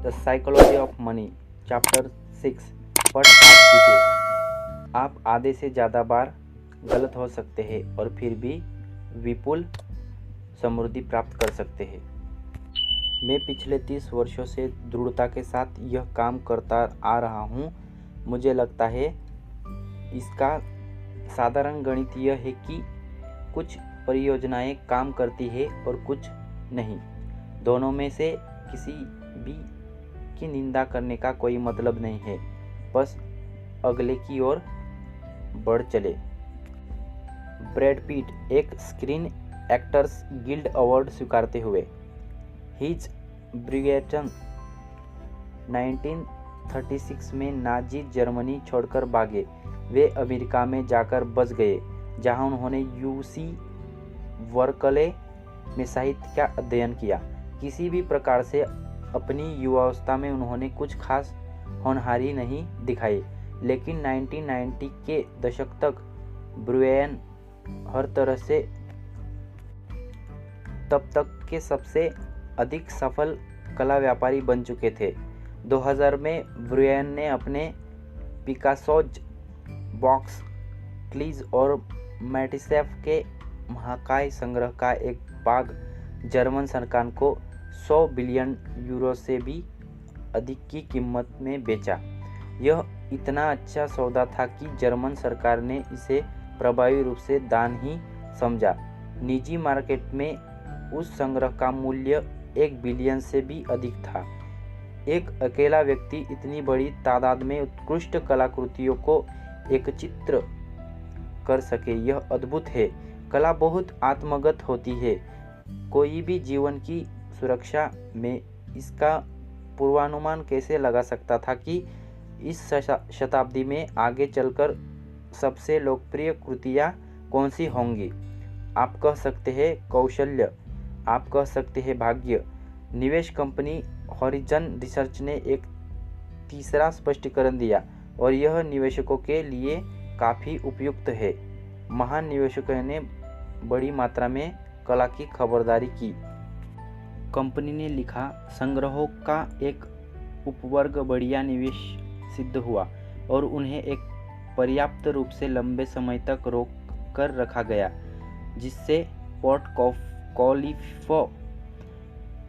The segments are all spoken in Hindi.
The psychology of money chapter 6 पढ़ आप जीते। आप आधे से ज़्यादा बार गलत हो सकते हैं और फिर भी विपुल समृद्धि प्राप्त कर सकते हैं। मैं पिछले 30 वर्षों से दृढ़ता के साथ यह काम करता आ रहा हूँ। मुझे लगता है इसका साधारण गणित यह है कि कुछ परियोजनाएं काम करती है और कुछ नहीं। दोनों में से किसी भी की निंदा करने का कोई मतलब नहीं है, बस अगले की ओर बढ़ चले। ब्रैड पिट एक स्क्रीन एक्टर्स गिल्ड अवार्ड स्वीकारते हुए हिज ब्रिगेटन 1936 में नाजी जर्मनी छोड़कर भागे। वे अमेरिका में जाकर बस गए, जहां उन्होंने यूसी बर्कले में साहित्य का अध्ययन किया। किसी भी प्रकार से अपनी युवावस्था में उन्होंने कुछ खास होनहारी नहीं दिखाई, लेकिन 1990 के दशक तक ब्रुएन हर तरह से तब तक के सबसे अधिक सफल कला व्यापारी बन चुके थे। 2000 में ब्रुएन ने अपने पिकासोज, बॉक्स, क्लीज और मैटिसेफ के महाकाय संग्रह का एक भाग जर्मन सरकार को 100 बिलियन यूरो से भी अधिक की कीमत में बेचा। यह इतना अच्छा सौदा था कि जर्मन सरकार ने इसे प्रभावी रूप से दान ही समझा। निजी मार्केट में उस संग्रह का मूल्य 1 बिलियन से भी अधिक था। एक अकेला व्यक्ति इतनी बड़ी तादाद में उत्कृष्ट कलाकृतियों को एकत्रित कर सके, यह अद्भुत है। कला बहुत आत्मगत होती है। कोई भी जीवन की सुरक्षा में इसका पूर्वानुमान कैसे लगा सकता था कि इस शताब्दी में आगे चलकर सबसे लोकप्रिय कृतियाँ कौन सी होंगी। आप कह सकते हैं कौशल्य, आप कह सकते हैं भाग्य। निवेश कंपनी हॉरिजन रिसर्च ने एक तीसरा स्पष्टीकरण दिया और यह निवेशकों के लिए काफ़ी उपयुक्त है। महान निवेशकों ने बड़ी मात्रा में कला की खबरदारी की। कंपनी ने लिखा, संग्रहों का एक उपवर्ग बढ़िया निवेश सिद्ध हुआ और उन्हें एक पर्याप्त रूप से लंबे समय तक रोक कर रखा गया, जिससे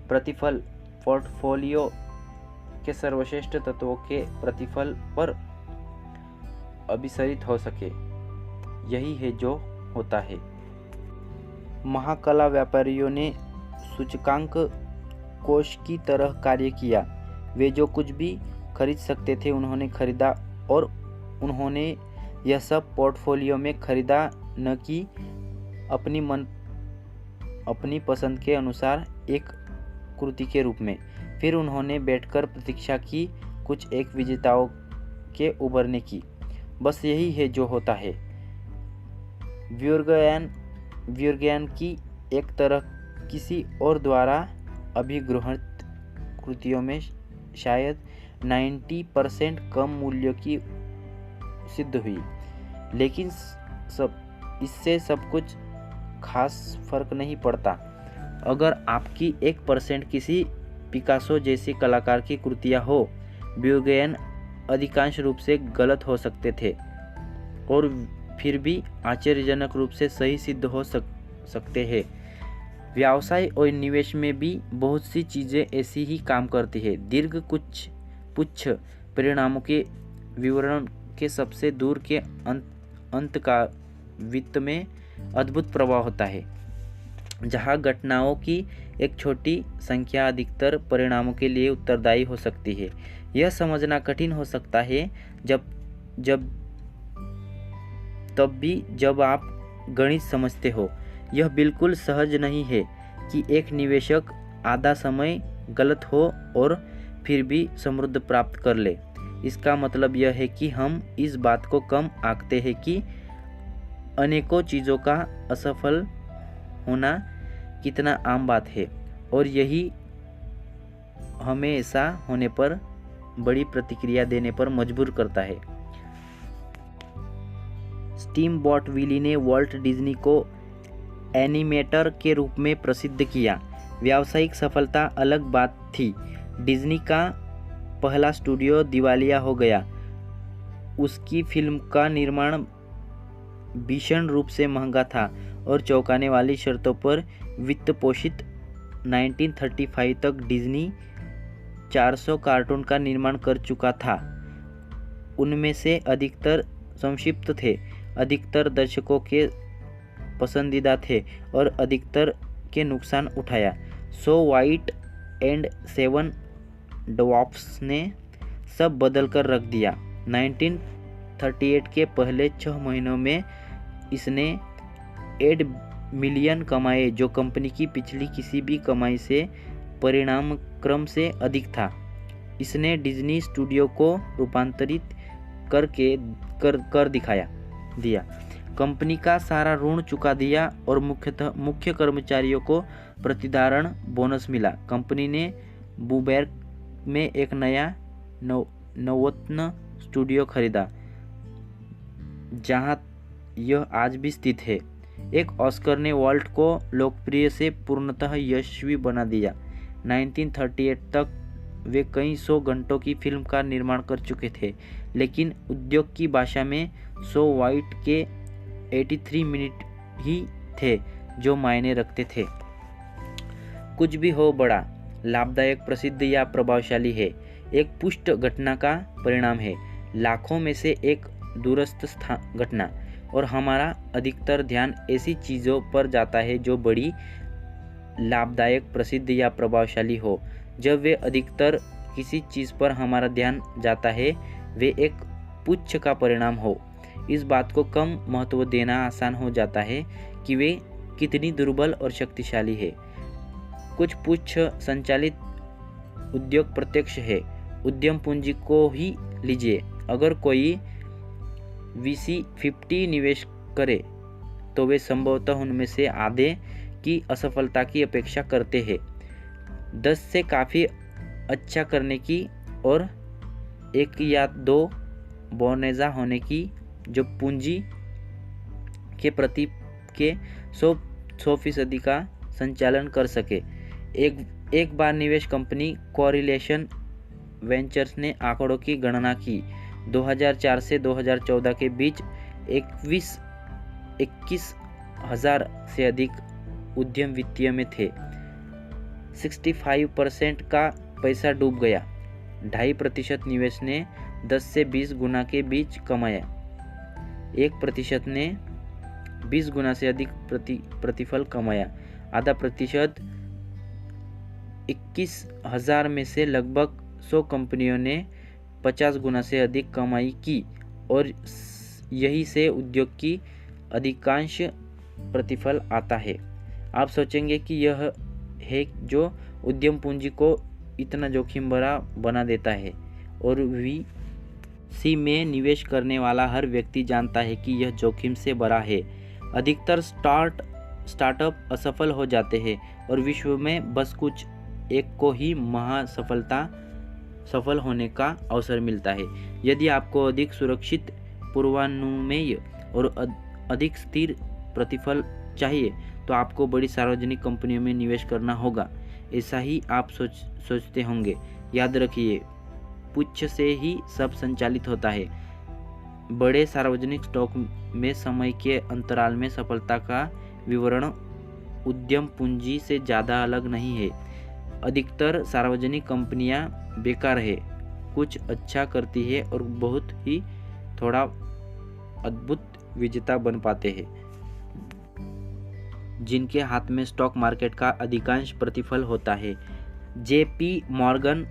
प्रतिफल पोर्टफोलियो के सर्वश्रेष्ठ तत्वों के प्रतिफल पर अभिसरित हो सके। यही है जो होता है। महाकला व्यापारियों ने सूचकांक कोष की तरह कार्य किया। वे जो कुछ भी खरीद सकते थे उन्होंने खरीदा और उन्होंने यह सब पोर्टफोलियो में खरीदा, न कि अपनी पसंद के अनुसार एक कृति के रूप में। फिर उन्होंने बैठकर प्रतीक्षा की कुछ एक विजेताओं के उभरने की। बस यही है जो होता है। व्युर्गेन की एक तरह किसी और द्वारा अभिगृहित कृतियों में शायद 90% कम मूल्य की सिद्ध हुई, लेकिन इससे सब कुछ खास फर्क नहीं पड़ता। अगर आपकी 1% किसी पिकासो जैसे कलाकार की कृतियाँ हो, व्युर्गेन अधिकांश रूप से गलत हो सकते थे और फिर भी आश्चर्यजनक रूप से सही सिद्ध हो सकते हैं। व्यवसाय और निवेश में भी बहुत सी चीज़ें ऐसी ही काम करती है। दीर्घ कुछ पुच्छ परिणामों के विवरण के सबसे दूर के अंत का वित्त में अद्भुत प्रभाव होता है, जहां घटनाओं की एक छोटी संख्या अधिकतर परिणामों के लिए उत्तरदायी हो सकती है। यह समझना कठिन हो सकता है जब आप गणित समझते हो। यह बिल्कुल सहज नहीं है कि एक निवेशक आधा समय गलत हो और फिर भी समृद्धि प्राप्त कर ले। इसका मतलब यह है कि हम इस बात को कम आंकते हैं कि अनेकों चीज़ों का असफल होना कितना आम बात है, और यही हमें ऐसा होने पर बड़ी प्रतिक्रिया देने पर मजबूर करता है। स्टीमबॉट विली ने वॉल्ट डिज्नी को एनिमेटर के रूप में प्रसिद्ध किया। व्यावसायिक सफलता अलग बात थी। डिज्नी का पहला स्टूडियो दिवालिया हो गया। उसकी फिल्म का निर्माण भीषण रूप से महंगा था और चौंकाने वाली शर्तों पर वित्त पोषित। 1935 तक डिज्नी 400 कार्टून का निर्माण कर चुका था। उनमें से अधिकतर संक्षिप्त थे, अधिकतर दर्शकों के पसंदीदा थे और अधिकतर के नुकसान उठाया। सो वाइट एंड 7 ड्वार्फ्स ने सब बदल कर रख दिया। 1938 के पहले 6 महीनों में इसने 8 मिलियन कमाए, जो कंपनी की पिछली किसी भी कमाई से परिणाम क्रम से अधिक था। इसने डिज्नी स्टूडियो को रूपांतरित कर दिया, कंपनी का सारा ऋण चुका दिया और मुख्य कर्मचारियों को प्रतिधारण बोनस मिला। कंपनी ने बुबेर्क में एक नया नवोत्न स्टूडियो खरीदा, जहां यह आज भी स्थित है। एक ऑस्कर ने वॉल्ट को लोकप्रिय से पूर्णतः यशस्वी बना दिया। 1938 तक वे कई 100 घंटों की फिल्म का निर्माण कर चुके थे, लेकिन उद्योग की भाषा में सो वाइट के 83 मिनट ही थे जो मायने रखते थे। कुछ भी हो, बड़ा लाभदायक, प्रसिद्ध या प्रभावशाली है, एक पुष्ट घटना का परिणाम है, लाखों में से एक दूरस्थ घटना, और हमारा अधिकतर ध्यान ऐसी चीज़ों पर जाता है जो बड़ी लाभदायक, प्रसिद्ध या प्रभावशाली हो। जब वे अधिकतर किसी चीज़ पर हमारा ध्यान जाता है, वे एक पुच्छ का परिणाम हो। इस बात को कम महत्व देना आसान हो जाता है कि वे कितनी दुर्बल और शक्तिशाली है। कुछ पुच्छ संचालित उद्योग प्रत्यक्ष है। उद्यम पूंजी को ही लीजिए। अगर कोई VC 50 निवेश करे तो वे संभवतः उनमें से आधे की असफलता की अपेक्षा करते हैं, 10 से काफ़ी अच्छा करने की और 1 या 2 बोनेजा होने की, जो पूंजी के प्रति के 100% का संचालन कर सके। एक बार निवेश कंपनी कोरिलेशन वेंचर्स ने आंकड़ों की गणना की। 2004 से 2014 के बीच 21,000 से अधिक उद्यम वित्तीय में थे। 65% का पैसा डूब गया। 2.5% निवेश ने 10 से 20 गुना के बीच कमाया। 1% ने 20 गुना से अधिक प्रतिफल कमाया। आधा प्रतिशत 21,000 में से लगभग 100 कंपनियों ने 50 गुना से अधिक कमाई की, और यही से उद्योग की अधिकांश प्रतिफल आता है। आप सोचेंगे कि यह है जो उद्यम पूंजी को इतना जोखिम भरा बना देता है, और VC में निवेश करने वाला हर व्यक्ति जानता है कि यह जोखिम से भरा है। अधिकतर स्टार्टअप असफल हो जाते हैं और विश्व में बस कुछ एक को ही सफल होने का अवसर मिलता है। यदि आपको अधिक सुरक्षित, पूर्वानुमेय और अधिक स्थिर प्रतिफल चाहिए तो आपको बड़ी सार्वजनिक कंपनियों में निवेश करना होगा। ऐसा ही आप सोचते होंगे। याद रखिए, पुच्छ से ही सब संचालित होता है। बड़े सार्वजनिक स्टॉक में समय के अंतराल में सफलता का विवरण उद्यम पूंजी से ज़्यादा अलग नहीं है। अधिकतर सार्वजनिक कंपनियां बेकार है, कुछ अच्छा करती है और बहुत ही थोड़ा अद्भुत विजेता बन पाते हैं, जिनके हाथ में स्टॉक मार्केट का अधिकांश प्रतिफल होता है। JP मॉर्गन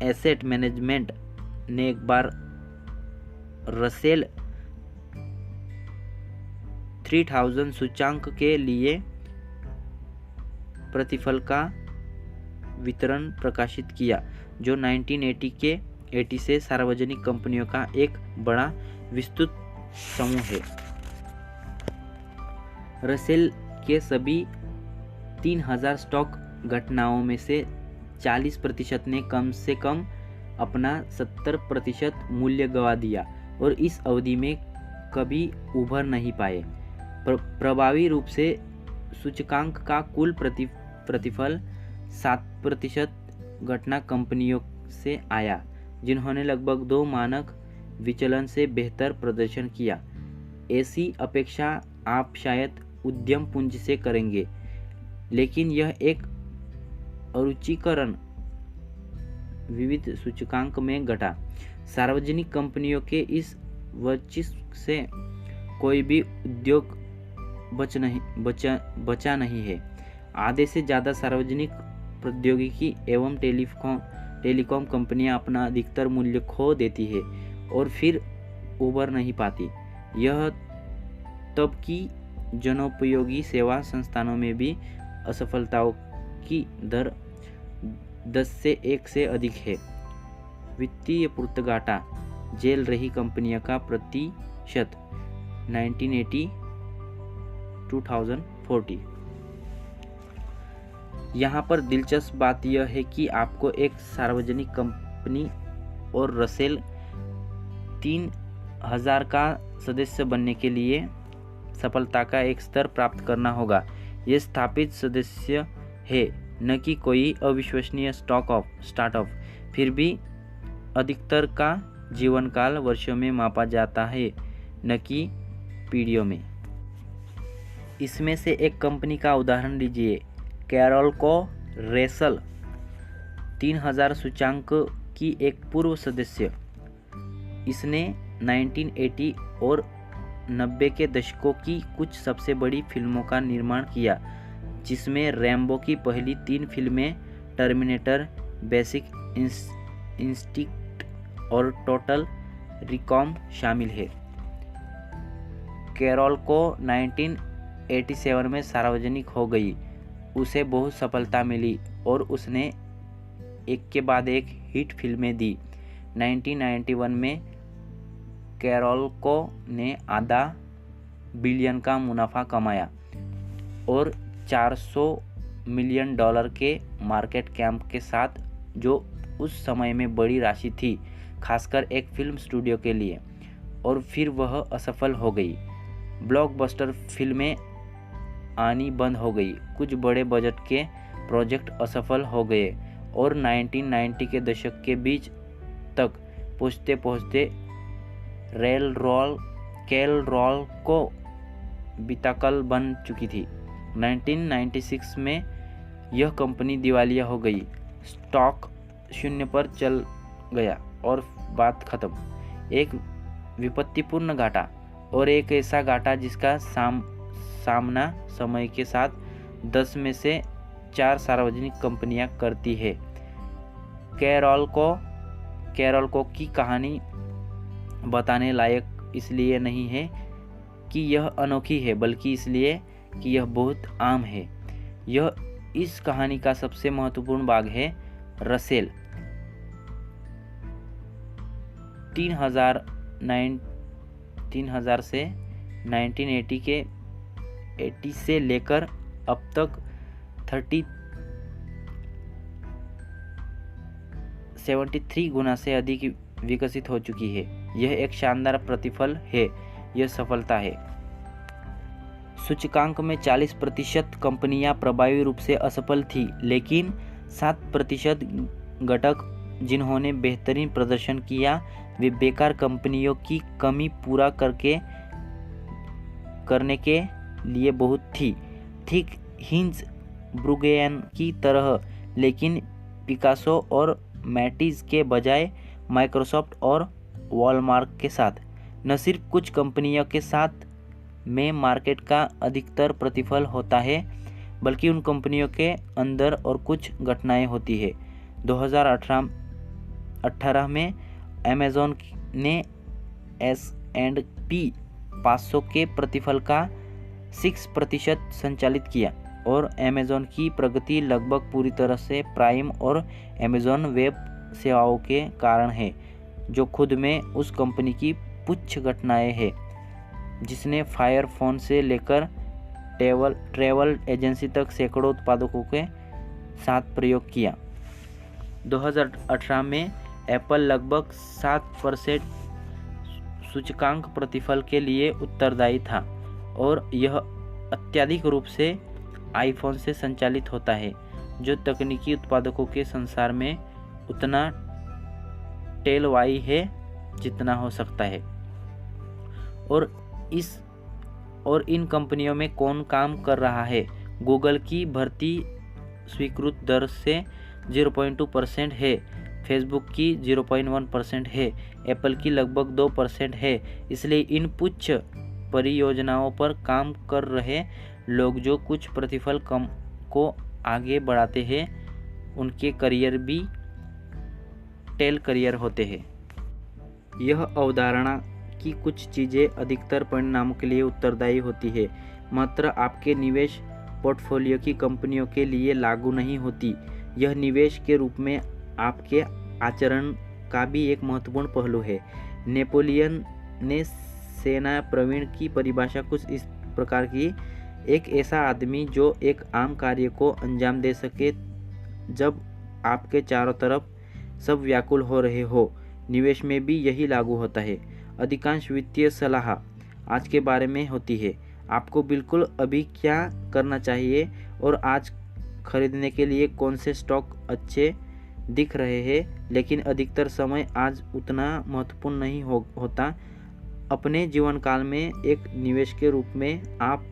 एसेट मैनेजमेंट ने एक बार रसेल 3000 सूचांक के लिए प्रतिफल का वितरण प्रकाशित किया, जो 1980 से सार्वजनिक कंपनियों का एक बड़ा विस्तृत समूह है। रसेल के सभी 3000 स्टॉक घटनाओं में से 40% ने कम से कम अपना 70% मूल्य गंवा दिया और इस अवधि में कभी उभर नहीं पाए। प्रभावी रूप से सूचकांक का कुल प्रतिफल 7% घटना कंपनियों से आया। जिन्होंने लगभग 2 मानक विचलन से बेहतर प्रदर्शन किया। ऐसी अपेक्षा आप शायद उद्यम पूंजी से करेंगे, लेकिन यह एक अरुचिकरण विविध सूचकांक में घटा। सार्वजनिक कंपनियों के इस वर्चस्व से कोई भी उद्योग बचा नहीं है। आधे से ज़्यादा सार्वजनिक प्रौद्योगिकी एवं टेलीकॉम कंपनियां अपना अधिकतर मूल्य खो देती है और फिर उबर नहीं पाती। यह तब की जनोपयोगी सेवा संस्थानों में भी असफलताओं की दर 10 से 1 से अधिक है। वित्तीय पुर्तगाटा झेल रही कंपनियों का प्रतिशत 1980-2040। यहाँ पर दिलचस्प बात यह है कि आपको एक सार्वजनिक कंपनी और रसेल 3000 का सदस्य बनने के लिए सफलता का एक स्तर प्राप्त करना होगा। ये स्थापित सदस्य है, न कि कोई अविश्वसनीय स्टार्टअप। फिर भी अधिकतर का जीवन काल वर्षों में मापा जाता है, न कि पीढ़ियों में। इसमें से एक कंपनी का उदाहरण लीजिए, कैरोलको रेसल 3000 सूचांक की एक पूर्व सदस्य। इसने 1980 और 90 के दशकों की कुछ सबसे बड़ी फिल्मों का निर्माण किया, जिसमें रैम्बो की पहली 3 फिल्में, टर्मिनेटर, बेसिक इंस्टिंक्ट और टोटल रिकॉल शामिल है। कैरोलको 1987 में सार्वजनिक हो गई। उसे बहुत सफलता मिली और उसने एक के बाद एक हिट फिल्में दी। 1991 में कैरोलको ने $500 बिलियन का मुनाफा कमाया और $400 मिलियन के मार्केट कैप के साथ, जो उस समय में बड़ी राशि थी, खासकर एक फिल्म स्टूडियो के लिए। और फिर वह असफल हो गई। ब्लॉकबस्टर फिल्में आनी बंद हो गई, कुछ बड़े बजट के प्रोजेक्ट असफल हो गए और 1990 के दशक के बीच तक पहुँचते कैरोलको बिताकल बन चुकी थी। 1996 में यह कंपनी दिवालिया हो गई, स्टॉक 0 पर चल गया और बात खत्म। एक विपत्तिपूर्ण घाटा, और एक ऐसा घाटा जिसका सामना समय के साथ 10 में से 4 सार्वजनिक कंपनियां करती है। कैरोलको की कहानी बताने लायक इसलिए नहीं है कि यह अनोखी है, बल्कि इसलिए कि यह बहुत आम है। यह इस कहानी का सबसे महत्वपूर्ण भाग है। रसेल 3000 से 1980 से लेकर अब तक 73 गुना से अधिक विकसित हो चुकी है। यह एक शानदार प्रतिफल है, यह सफलता है। सूचकांक में 40% कंपनियां प्रभावी रूप से असफल थी, लेकिन 7% घटक जिन्होंने बेहतरीन प्रदर्शन किया, वे बेकार कंपनियों की कमी पूरा करने के लिए बहुत थी। ठीक हिंज ब्रुगेन की तरह, लेकिन पिकासो और मैटिज के बजाय माइक्रोसॉफ्ट और वॉलमार्ट के साथ। न सिर्फ कुछ कंपनियों के साथ में मार्केट का अधिकतर प्रतिफल होता है, बल्कि उन कंपनियों के अंदर और कुछ घटनाएं होती है। 2018 में अमेज़न ने S&P 500 के प्रतिफल का 6% संचालित किया, और अमेज़न की प्रगति लगभग पूरी तरह से प्राइम और अमेज़न वेब सेवाओं के कारण है, जो खुद में उस कंपनी की पुच्छ घटनाएं हैं, जिसने फायर फोन से लेकर ट्रैवल एजेंसी तक सैकड़ों उत्पादकों के साथ प्रयोग किया। 2018 में एप्पल लगभग 7% सूचकांक प्रतिफल के लिए उत्तरदायी था, और यह अत्यधिक रूप से आईफोन से संचालित होता है, जो तकनीकी उत्पादकों के संसार में उतना टेल वाई है जितना हो सकता है। और इन कंपनियों में कौन काम कर रहा है? गूगल की भर्ती स्वीकृत दर से 0.2% है, फेसबुक की 0.1% है, एप्पल की लगभग 2% है। इसलिए इन उच्च परियोजनाओं पर काम कर रहे लोग जो कुछ प्रतिफल कम को आगे बढ़ाते हैं, उनके करियर भी टेल करियर होते हैं। यह अवधारणा कि कुछ चीज़ें अधिकतर परिणामों के लिए उत्तरदायी होती है, मात्र आपके निवेश पोर्टफोलियो की कंपनियों के लिए लागू नहीं होती। यह निवेश के रूप में आपके आचरण का भी एक महत्वपूर्ण पहलू है। नेपोलियन ने सेना प्रवीण की परिभाषा कुछ इस प्रकार की: एक ऐसा आदमी जो एक आम कार्य को अंजाम दे सके जब आपके चारों तरफ सब व्याकुल हो रहे हो। निवेश में भी यही लागू होता है। अधिकांश वित्तीय सलाह आज के बारे में होती है, आपको बिल्कुल अभी क्या करना चाहिए और आज खरीदने के लिए कौन से स्टॉक अच्छे दिख रहे हैं, लेकिन अधिकतर समय आज उतना महत्वपूर्ण नहीं होता। अपने जीवन काल में एक निवेश के रूप में आप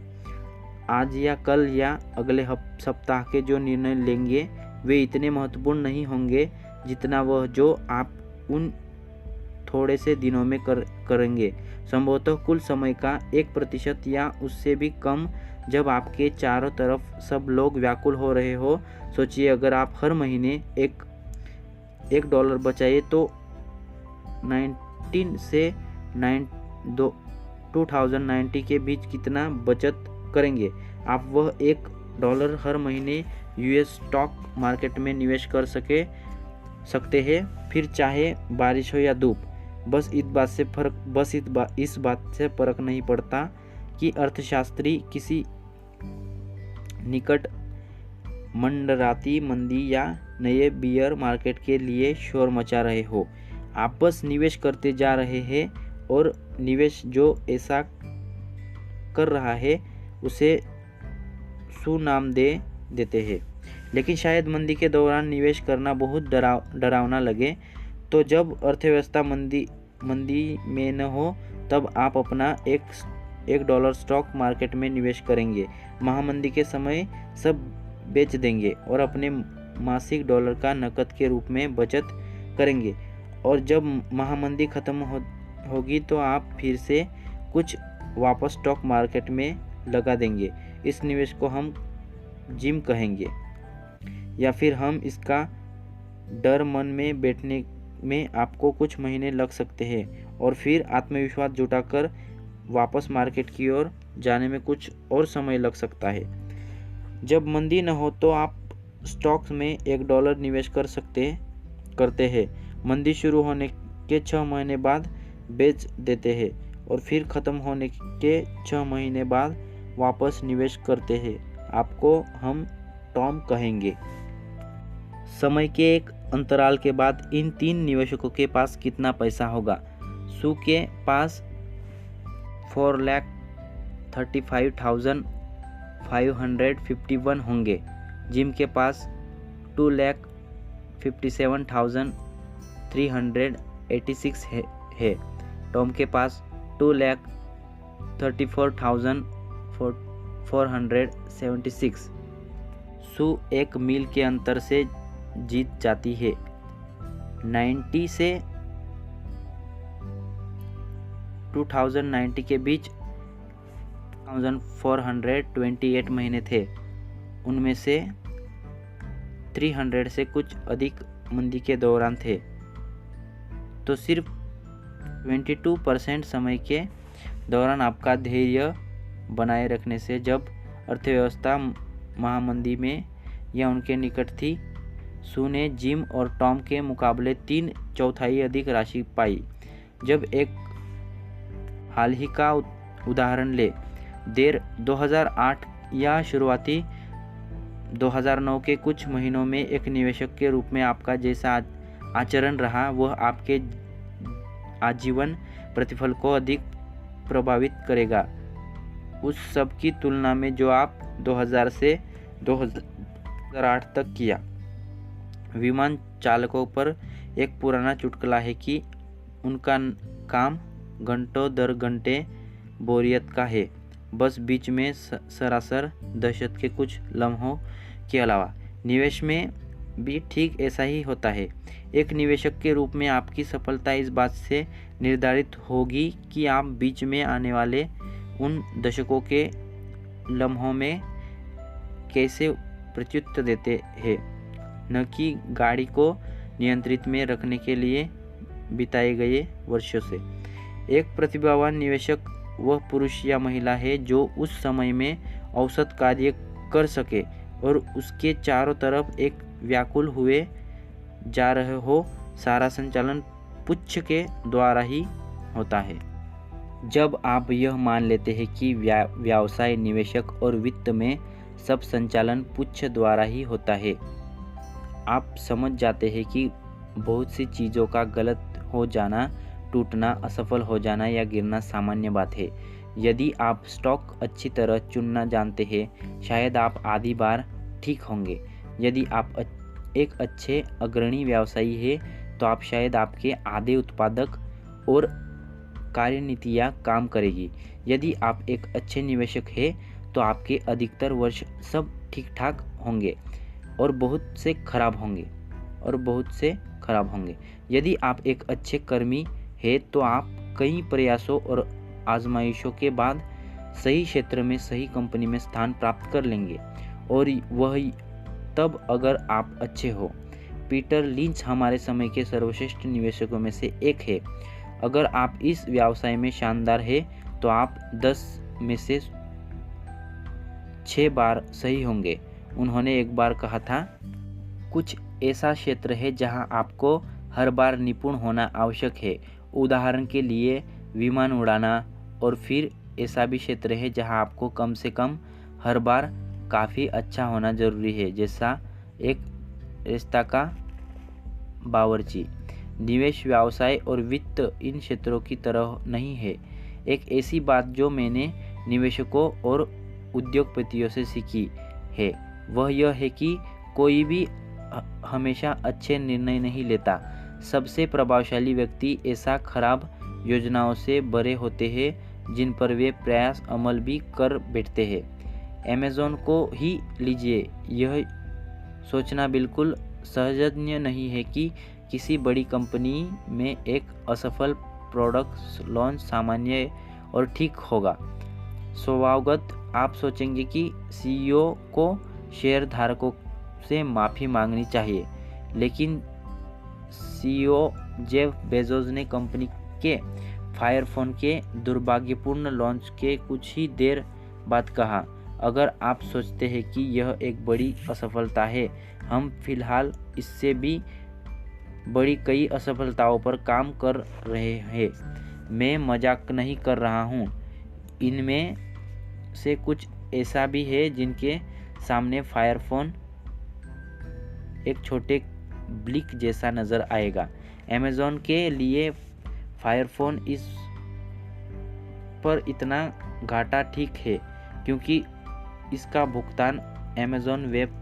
आज या कल या अगले सप्ताह के जो निर्णय लेंगे वे इतने महत्वपूर्ण नहीं होंगे जितना वह जो आप उन थोड़े से दिनों में करेंगे। संभवतः कुल समय का 1% या उससे भी कम जब आपके चारों तरफ सब लोग व्याकुल हो रहे हो। सोचिए, अगर आप हर महीने एक डॉलर बचाइए तो 19 से 2090 के बीच कितना बचत करेंगे आप? वह $1 हर महीने यूएस स्टॉक मार्केट में निवेश कर सकते हैं, फिर चाहे बारिश हो या धूप। बस इस बात से फर्क नहीं पड़ता कि अर्थशास्त्री किसी निकट मंडराती मंदी या नए बियर मार्केट के लिए शोर मचा रहे हो। आप बस निवेश करते जा रहे हैं और निवेश जो ऐसा कर रहा है उसे सुनाम देते हैं। लेकिन शायद मंदी के दौरान निवेश करना बहुत डरावना लगे, तो जब अर्थव्यवस्था मंदी में न हो तब आप अपना $1 स्टॉक मार्केट में निवेश करेंगे। महामंदी के समय सब बेच देंगे और अपने मासिक डॉलर का नकद के रूप में बचत करेंगे, और जब महामंदी खत्म होगी तो आप फिर से कुछ वापस स्टॉक मार्केट में लगा देंगे। इस निवेश को हम जिम कहेंगे, या फिर हम इसका डर मन में बैठने में आपको कुछ महीने लग सकते हैं और फिर आत्मविश्वास जुटाकर वापस मार्केट की ओर जाने में कुछ और समय लग सकता है। जब मंदी न हो तो आप स्टॉक्स में $1 निवेश करते हैं, मंदी शुरू होने के 6 महीने बाद बेच देते हैं और फिर ख़त्म होने के 6 महीने बाद वापस निवेश करते हैं। आपको हम टॉम कहेंगे। समय के एक अंतराल के बाद इन 3 निवेशकों के पास कितना पैसा होगा? सू के पास 4,35,551 होंगे। जिम के पास 2,57,386 है। टॉम के पास 2,34,476। सू एक मील के अंतर से जीत जाती है। 90 से 2090 के बीच 1428 महीने थे, उनमें से 300 से कुछ अधिक मंदी के दौरान थे। तो सिर्फ 22% समय के दौरान आपका धैर्य बनाए रखने से जब अर्थव्यवस्था महामंदी में या उनके निकट थी, सू ने जिम और टॉम के मुकाबले 3/4 अधिक राशि पाई। जब एक हाल ही का उदाहरण ले, देर 2008 या शुरुआती 2009 के कुछ महीनों में एक निवेशक के रूप में आपका जैसा आचरण रहा, वह आपके आजीवन प्रतिफल को अधिक प्रभावित करेगा उस सब की तुलना में जो आप 2000 से 2008 तक किया। विमान चालकों पर एक पुराना चुटकुला है कि उनका काम घंटों दर घंटे बोरियत का है, बस बीच में सरासर दहशत के कुछ लम्हों के अलावा। निवेश में भी ठीक ऐसा ही होता है। एक निवेशक के रूप में आपकी सफलता इस बात से निर्धारित होगी कि आप बीच में आने वाले उन दशकों के लम्हों में कैसे प्रत्युत्तर देते हैं, न कि गाड़ी को नियंत्रित में रखने के लिए बिताए गए वर्षों से। एक प्रतिभावान निवेशक वह पुरुष या महिला है जो उस समय में औसत कार्य कर सके और उसके चारों तरफ एक व्याकुल हुए जा रहे हो। सारा संचालन पुच्छ के द्वारा ही होता है। जब आप यह मान लेते हैं कि व्यवसाय, निवेशक और वित्त में सब संचालन पुच्छ द्वारा ही होता है, आप समझ जाते हैं कि बहुत सी चीज़ों का गलत हो जाना, टूटना, असफल हो जाना या गिरना सामान्य बात है। यदि आप स्टॉक अच्छी तरह चुनना जानते हैं, शायद आप आधी बार ठीक होंगे। यदि आप एक अच्छे अग्रणी व्यवसायी हैं, तो आप शायद आपके आधे उत्पादक और कार्यनीतियाँ काम करेगी। यदि आप एक अच्छे निवेशक हैं, तो आपके अधिकतर वर्ष सब ठीक ठाक होंगे और बहुत से खराब होंगे। यदि आप एक अच्छे कर्मी हैं, तो आप कई प्रयासों और आजमाइशों के बाद सही क्षेत्र में, सही कंपनी में स्थान प्राप्त कर लेंगे, और वह तब अगर आप अच्छे हो। पीटर लिंच हमारे समय के सर्वश्रेष्ठ निवेशकों में से एक है। अगर आप इस व्यवसाय में शानदार हैं, तो आप 10 में से 6 बार सही होंगे। उन्होंने एक बार कहा था, कुछ ऐसा क्षेत्र है जहां आपको हर बार निपुण होना आवश्यक है, उदाहरण के लिए विमान उड़ाना, और फिर ऐसा भी क्षेत्र है जहां आपको कम से कम हर बार काफ़ी अच्छा होना जरूरी है, जैसा एक रेस्ता का बावर्ची। निवेश, व्यवसाय और वित्त इन क्षेत्रों की तरह नहीं है। एक ऐसी बात जो मैंने निवेशकों और उद्योगपतियों से सीखी है, वह यह है कि कोई भी हमेशा अच्छे निर्णय नहीं लेता। सबसे प्रभावशाली व्यक्ति ऐसा खराब योजनाओं से भरे होते हैं जिन पर वे प्रयास अमल भी कर बैठते हैं। अमेज़न को ही लीजिए। यह सोचना बिल्कुल सहजन्य नहीं है कि किसी बड़ी कंपनी में एक असफल प्रोडक्ट लॉन्च सामान्य और ठीक होगा। स्वभावगत आप सोचेंगे कि सीईओ को शेयरधारकों से माफ़ी मांगनी चाहिए, लेकिन सीईओ जेफ बेजोस ने कंपनी के फायरफोन के दुर्भाग्यपूर्ण लॉन्च के कुछ ही देर बाद कहा, अगर आप सोचते हैं कि यह एक बड़ी असफलता है, हम फिलहाल इससे भी बड़ी कई असफलताओं पर काम कर रहे हैं। मैं मजाक नहीं कर रहा हूँ। इनमें से कुछ ऐसा भी है जिनके सामने फायरफोन एक छोटे ब्लिक जैसा नज़र आएगा। अमेज़न के लिए फायरफोन इस पर इतना घाटा ठीक है क्योंकि इसका भुगतान अमेज़न वेब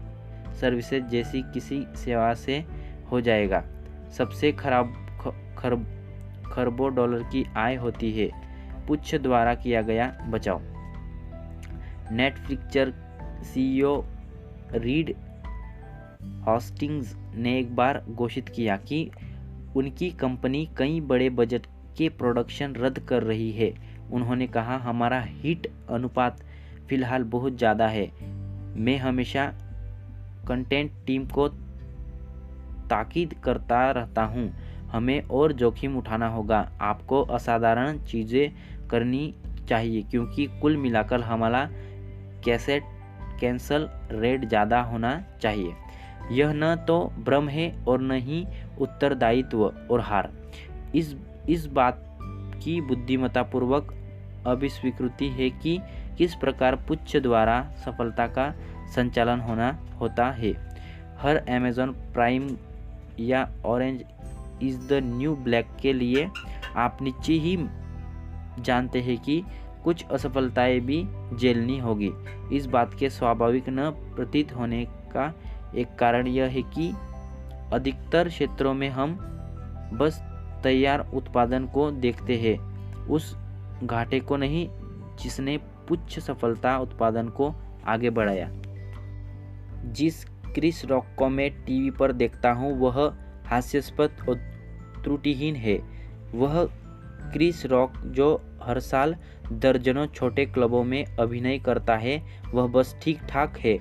सर्विसेज जैसी किसी सेवा से हो जाएगा। सबसे खराब खरबों डॉलर की आय होती है पुच्छ द्वारा किया गया बचाव। नेटफ्लिक्स सीईओ रीड हॉस्टिंग्स ने एक बार घोषित किया कि उनकी कंपनी कई बड़े बजट के प्रोडक्शन रद्द कर रही है। उन्होंने कहा, हमारा हिट अनुपात फिलहाल बहुत ज़्यादा है। मैं हमेशा कंटेंट टीम को ताकीद करता रहता हूँ, हमें और जोखिम उठाना होगा। आपको असाधारण चीज़ें करनी चाहिए क्योंकि कुल मिलाकर हमारा कैंसल रेट ज़्यादा होना चाहिए। यह न तो भ्रम है और न ही उत्तरदायित्व और हार। इस बात की बुद्धिमत्तापूर्वक अभिस्वीकृति है कि किस प्रकार पुच्छ द्वारा सफलता का संचालन होता है। हर अमेज़न प्राइम या orange is the new black के लिए आप निश्चय ही जानते हैं कि कुछ असफलताएं भी झेलनी होगी। इस बात के स्वाभाविक न प्रतीत होने का एक कारण यह है कि अधिकतर क्षेत्रों में हम बस तैयार उत्पादन को देखते हैं, उस घाटे को नहीं जिसने पुच्छ सफलता उत्पादन को आगे बढ़ाया। जिस क्रिस रॉक को मैं टीवी पर देखता हूँ वह हास्यास्पद और त्रुटिहीन है। वह क्रिस रॉक जो हर साल दर्जनों छोटे क्लबों में अभिनय करता है वह बस ठीक ठाक है।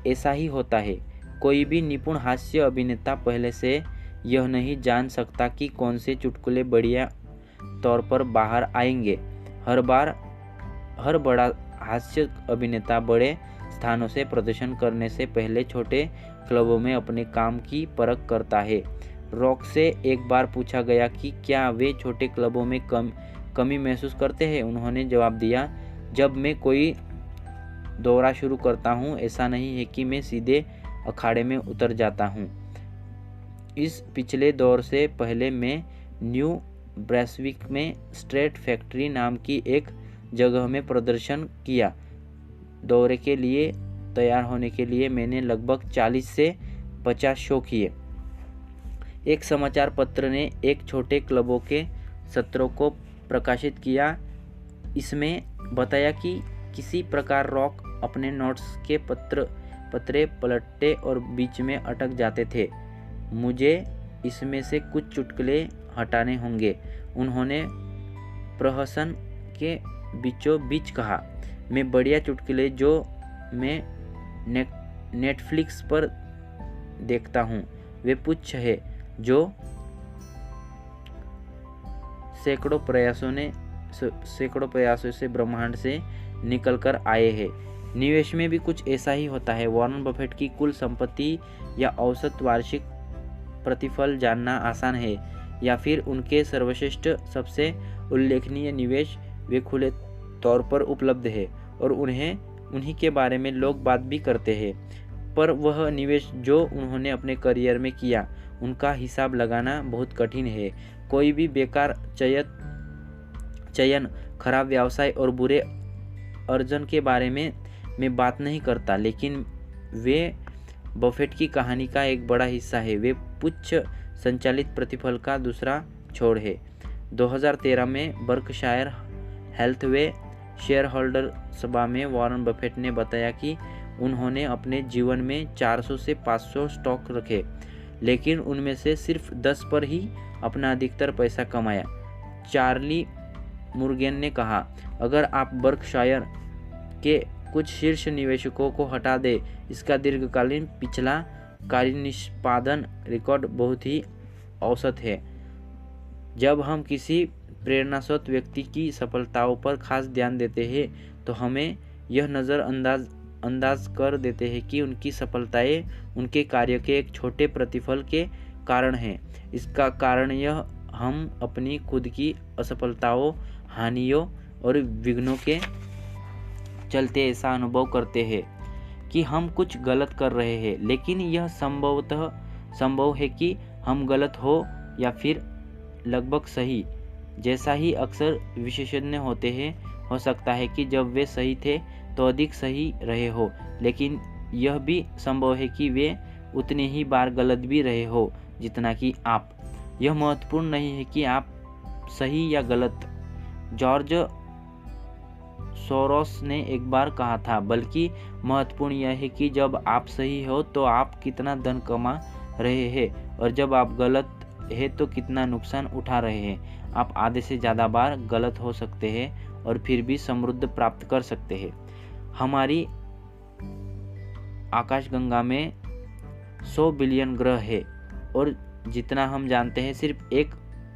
ऐसा ही होता है। कोई भी निपुण हास्य अभिनेता पहले से यह नहीं जान सकता कि कौन से चुटकुले बढ़िया तौर पर बाहर आएंगे। हर बड़ा हास्य अभिनेता बड़े स्थानों से प्रदर्शन करने से पहले छोटे क्लबों में अपने काम की परख करता है। रॉक से एक बार पूछा गया कि क्या वे छोटे क्लबों में कमी महसूस करते हैं। उन्होंने जवाब दिया, जब मैं कोई दौरा शुरू करता हूँ ऐसा नहीं है कि मैं सीधे अखाड़े में उतर जाता हूँ। इस पिछले दौर से पहले मैं न्यू ब्रैसविक में स्ट्रेट फैक्ट्री नाम की एक जगह में प्रदर्शन किया। दौरे के लिए तैयार होने के लिए मैंने लगभग 40 से 50 शो किए। एक समाचार पत्र ने एक छोटे क्लबों के सत्रों को प्रकाशित किया। इसमें बताया कि किसी प्रकार रॉक अपने नोट्स के पत्रे पलटते और बीच में अटक जाते थे। मुझे इसमें से कुछ चुटकुले हटाने होंगे, उन्होंने प्रहसन के बीचों बीच कहा। मैं बढ़िया चुटकुले जो मैं नेटफ्लिक्स पर देखता हूँ वे पुच्छ है जो सैकड़ों प्रयासों से ब्रह्मांड से निकलकर आए हैं। निवेश में भी कुछ ऐसा ही होता है। वॉरेन बफेट की कुल संपत्ति या औसत वार्षिक प्रतिफल जानना आसान है, या फिर उनके सर्वश्रेष्ठ सबसे उल्लेखनीय निवेश वे खुले तौर पर उपलब्ध है और उन्हीं के बारे में लोग बात भी करते हैं। पर वह निवेश जो उन्होंने अपने करियर में किया उनका हिसाब लगाना बहुत कठिन है। कोई भी बेकार चयन, खराब व्यवसाय और बुरे अर्जन के बारे में मैं बात नहीं करता, लेकिन वे बफेट की कहानी का एक बड़ा हिस्सा है। वे पुच्छ संचालित प्रतिफल का दूसरा छोर है। 2013 में बर्कशायर हेल्थवे शेयर होल्डर सभा में वॉरेन बफेट ने बताया कि उन्होंने अपने जीवन में 400 से 500 स्टॉक रखे, लेकिन उनमें से सिर्फ 10 पर ही अपना अधिकतर पैसा कमाया। चार्ली मुर्गेन ने कहा, अगर आप बर्कशायर के कुछ शीर्ष निवेशकों को हटा दें, इसका दीर्घकालीन पिछला कार्यनिष्पादन रिकॉर्ड बहुत ही औसत है। जब हम किसी प्रेरणास्रोत व्यक्ति की सफलताओं पर खास ध्यान देते हैं तो हमें यह नज़रअंदाज कर देते हैं कि उनकी सफलताएं उनके कार्य के एक छोटे प्रतिफल के कारण हैं। इसका कारण यह हम अपनी खुद की असफलताओं, हानियों और विघ्नों के चलते ऐसा अनुभव करते हैं कि हम कुछ गलत कर रहे हैं, लेकिन यह संभवतः संभव है कि हम गलत हो या फिर लगभग सही। जैसा ही अक्सर विशेषज्ञ होते हैं, हो सकता है कि जब वे सही थे तो अधिक सही रहे हो, लेकिन यह भी संभव है कि वे उतनी ही बार गलत भी रहे हो जितना कि आप। यह महत्वपूर्ण नहीं है कि आप सही या गलत, जॉर्ज सोरोस ने एक बार कहा था, बल्कि महत्वपूर्ण यह है कि जब आप सही हो तो आप कितना धन कमा रहे हैं और जब आप गलत है तो कितना नुकसान उठा रहे हैं। आप आधे से ज़्यादा बार गलत हो सकते हैं और फिर भी समृद्धि प्राप्त कर सकते हैं। हमारी आकाशगंगा में 100 बिलियन ग्रह है और जितना हम जानते हैं सिर्फ एक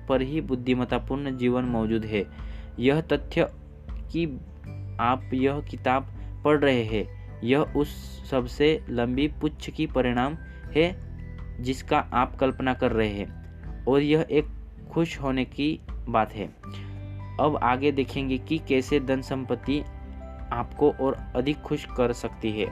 पर ही बुद्धिमत्तापूर्ण जीवन मौजूद है। यह तथ्य कि आप यह किताब पढ़ रहे हैं, यह उस सबसे लंबी पुच्छ की परिणाम है जिसका आप कल्पना कर रहे हैं, और यह एक खुश होने की बात है। अब आगे देखेंगे कि कैसे धन संपत्ति आपको और अधिक खुश कर सकती है।